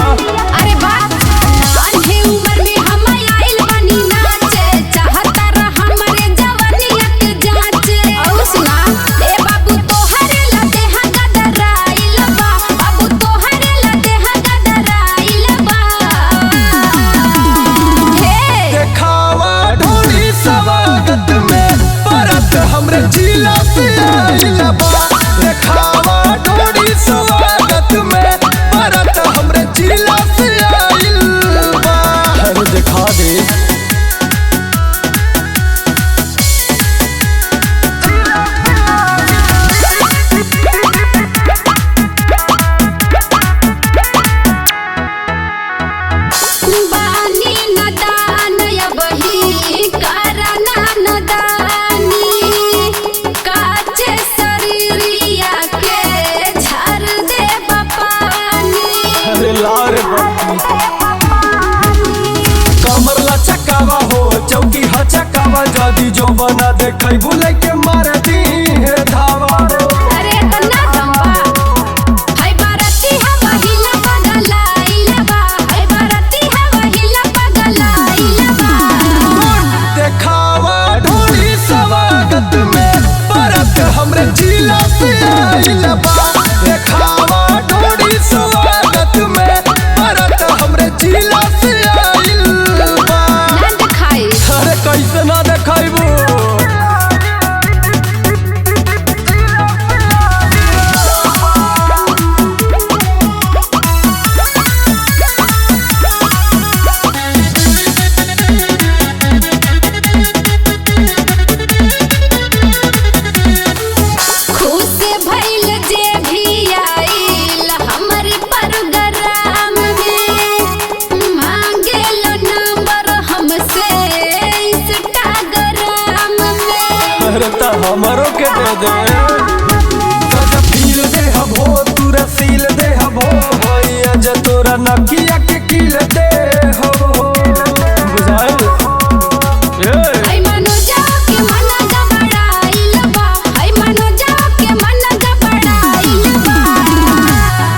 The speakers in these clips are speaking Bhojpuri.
अरे बाप नान्हे उम्र में हम आइल बनी नाचे चाहता रह हमरे जवानिया के जांचे और सुना ए बाबू तोहरे लते हा गदराइल बा बाबू तोहरे लते हा गदराइल बा हे देखावा ढोली स्वागत में परत हमरे जिला से आइल बा देखावा ढोली स्वागत में परत हमरे जिला से आइल बा अरे दिखा दे बानी नदान यबही करना नदानी काचे शरीरिया के झर दे पानी अरे लार कमर लचकावा हो चौकी हचकावा जदी जो बना देखै भूले के मार दी है धावा अरे तना दम्बा हाय बाराती हवा हिला पगलाइला बा हाय बाराती हवा हिला पगलाइला बा देखावा ढोली स्वागत में परत हमरे जिला से आइल बा देखावा ढोली स्वागत में परत हमरे जिला से आइल बा नंद खाई अरे कैसे ना देखाइबू खुश भइल जे भी आइल हमरे प्रोग्राम में मांगेल नंबर हमसे इंस्टाग्राम में अरे त हमरो के दे दे तोरा फील दे हबो तू रसील दे हबो भैया जे तोरा नकिया के किल दे हो बुझाइल हाय मनोजा के मन गबड़ाइल बा हाय मनोजा के मन गबड़ाइल बा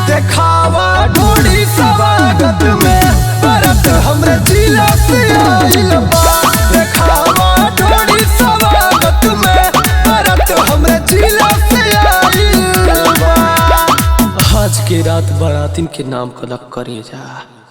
देखावा ढोली स्वागत में परत हमरे जिला से आइल बा देखावा ढोली स्वागत में परत हमरे जिला से आइल बा आज के रात बारातिन के नाम कलक करे जा।